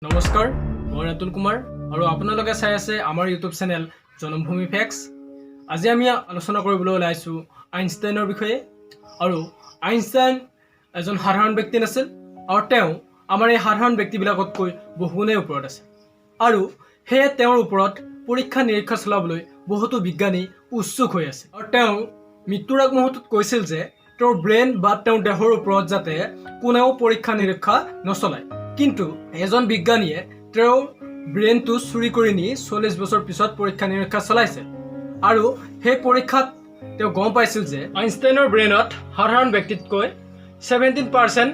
নমস্কাৰ, মই ৰাতুল কুমাৰ আৰু আপোনালোকে চাই আছে আমাৰ ইউটিউব চেনেল জনমভূমি ফেক্টছ। আজি আমি আলোচনা কৰিবলৈ ওলাইছোঁ আইনষ্টাইনৰ বিষয়ে। আৰু আইনষ্টাইন এজন সাধাৰণ ব্যক্তি নাছিল আৰু তেওঁ আমাৰ এই সাধাৰণ ব্যক্তিবিলাকতকৈ বহুগুণে ওপৰত আছে। আৰু সেয়ে তেওঁৰ ওপৰত পৰীক্ষা নিৰীক্ষা চলাবলৈ বহুতো বিজ্ঞানী উৎসুক হৈ আছে। আৰু তেওঁ মৃত্যুৰ আগমুহূৰ্তত কৈছিল যে তেওঁৰ ব্ৰেইন বা তেওঁৰ দেহৰ ওপৰত যাতে কোনেও পৰীক্ষা নিৰীক্ষা নচলায়। কিন্তু এজন বিজ্ঞানীয়ে তেওঁৰ ব্ৰেইনটো চুৰি কৰি নি 40 বছৰ পিছত পৰীক্ষা নিৰীক্ষা চলাইছে। আৰু সেই পৰীক্ষাত তেওঁ গম পাইছিল যে আইনষ্টাইনৰ ব্ৰেইনত সাধাৰণ ব্যক্তিতকৈ 17%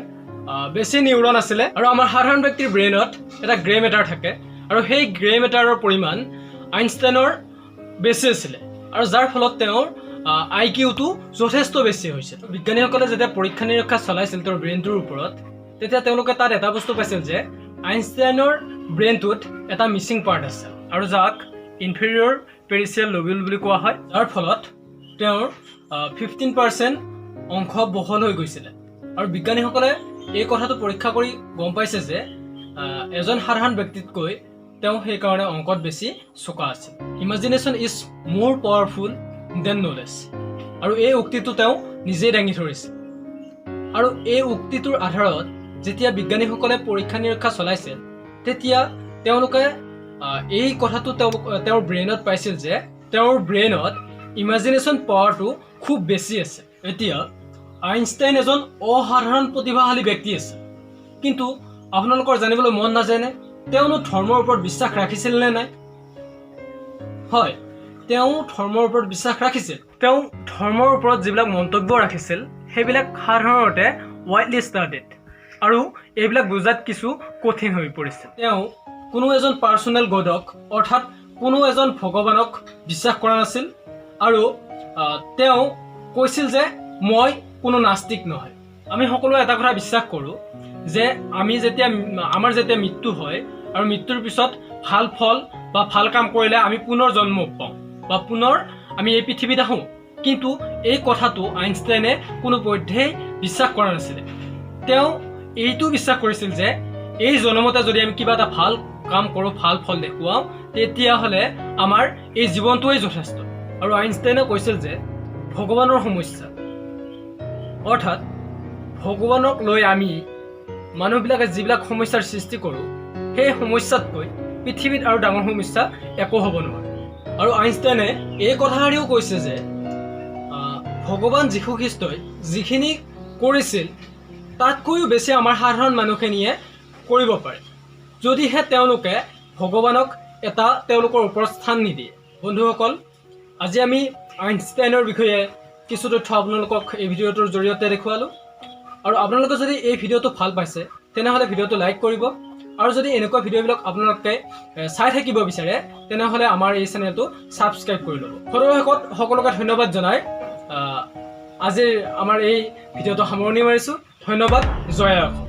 বেছি নিউৰন আছিলে। আৰু আমাৰ সাধাৰণ ব্যক্তিৰ ব্ৰেইনত এটা গ্ৰে মেটাৰ থাকে আৰু সেই গ্ৰে মেটাৰৰ পৰিমাণ আইনষ্টাইনৰ বেছি আছিলে। আৰু যাৰ ফলত তেওঁৰ IQ-টো যথেষ্ট বেছি হৈছিল। বিজ্ঞানীসকলে যেতিয়া পৰীক্ষা নিৰীক্ষা চলাইছিল তেওঁৰ ব্ৰেইনটোৰ ওপৰত, তেতিয়া তেওঁলোকে তাত এটা বস্তু পাইছিল যে আইনষ্টাইনৰ ব্ৰেইনটোত এটা মিছিং পাৰ্ট আছে আৰু যাক ইনফেৰিয়ৰ পেৰিচিয়েল লবিউল বুলি কোৱা হয়। যাৰ ফলত তেওঁৰ 15% অংশ বহল হৈ গৈছিলে। আৰু বিজ্ঞানীসকলে এই কথাটো পৰীক্ষা কৰি গম পাইছে যে এজন সাধাৰণ ব্যক্তিতকৈ তেওঁ সেইকাৰণে অংকত বেছি চোকা আছিল। ইমাজিনেশ্যন ইজ মোৰ পাৱাৰফুল দেন নলেজ। আৰু এই উক্তিটো তেওঁ নিজেই দাঙি ধৰিছিল। আৰু এই উক্তিটোৰ আধাৰত যেতিয়া বিজ্ঞানীসকলে পৰীক্ষা নিৰীক্ষা চলাইছিল, তেতিয়া তেওঁলোকে এই কথাটো তেওঁৰ ব্ৰেইনত পাইছিল যে তেওঁৰ ব্ৰেইনত ইমাজিনেশ্যন পাৱাৰটো খুব বেছি আছে। এতিয়া আইনষ্টাইন এজন অসাধাৰণ প্ৰতিভাশালী ব্যক্তি আছে, কিন্তু আপোনালোকৰ জানিবলৈ মন নাযায়নে তেওঁনো ধৰ্মৰ ওপৰত বিশ্বাস ৰাখিছিল নে নাই? হয়, তেওঁ ধৰ্মৰ ওপৰত বিশ্বাস ৰাখিছিল। তেওঁ ধৰ্মৰ ওপৰত যিবিলাক মন্তব্য ৰাখিছিল সেইবিলাক সাধাৰণতে ৱাইডলি ষ্টাডিড আৰু এইবিলাক বুজাত কিছু কঠিন হৈ পৰিছে। তেওঁ কোনো এজন পাৰ্চনেল গডক অৰ্থাৎ কোনো এজন ভগৱানক বিশ্বাস কৰা নাছিল। আৰু তেওঁ কৈছিল যে মই কোনো নাস্তিক নহয়। আমি সকলোৱে এটা কথা বিশ্বাস কৰোঁ যে আমাৰ যেতিয়া মৃত্যু হয় আৰু মৃত্যুৰ পিছত ভাল ফল বা ভাল কাম কৰিলে আমি পুনৰ জন্ম পাওঁ বা পুনৰ আমি এই পৃথিৱীত আহোঁ। কিন্তু এই কথাটো আইনষ্টাইনে কোনো পধ্যেই বিশ্বাস কৰা নাছিলে। তেওঁ এইটো বিশ্বাস কৰিছিল যে এই জন্মতে যদি আমি কিবা এটা ভাল কাম কৰোঁ, ভাল ফল দেখুৱাওঁ, তেতিয়াহ'লে আমাৰ এই জীৱনটোৱেই যথেষ্ট। আৰু আইনষ্টাইনে কৈছিল যে ভগৱানৰ সমস্যা অৰ্থাৎ ভগৱানক লৈ আমি মানুহবিলাকে যিবিলাক সমস্যাৰ সৃষ্টি কৰোঁ, সেই সমস্যাতকৈ পৃথিৱীত আৰু ডাঙৰ সমস্যা একো হ'ব নোৱাৰে। আৰু আইনষ্টাইনে এই কথাষাৰিও কৈছে যে ভগৱান যীশুখ্ৰীষ্টই যিখিনি কৰিছিল তাতকৈও বেছি আমাৰ সাধাৰণ মানুহখিনিয়ে কৰিব পাৰে, যদিহে তেওঁলোকে ভগৱানক তেওঁলোকৰ ওপৰত স্থান নিদিয়ে। বন্ধুসকল, আজি আমি আইনষ্টাইনৰ বিষয়ে কিছু তথ্য আপোনালোকক এই ভিডিঅ'টোৰ জৰিয়তে দেখুৱালোঁ। আৰু আপোনালোকে যদি এই ভিডিঅ'টো ভাল পাইছে তেনেহ'লে ভিডিঅ'টো লাইক কৰিব। আৰু যদি এনেকুৱা ভিডিঅ'বিলাক আপোনালোকে চাই থাকিব বিচাৰে তেনেহ'লে আমাৰ এই চেনেলটো ছাবস্ক্ৰাইব কৰি ল'ব। সৰ্বশেষত সকলোকে ধন্যবাদ জনাই আজিৰ আমাৰ এই ভিডিঅ'টো সামৰণি মাৰিছোঁ। ধন্যবাদ। জয় অসম।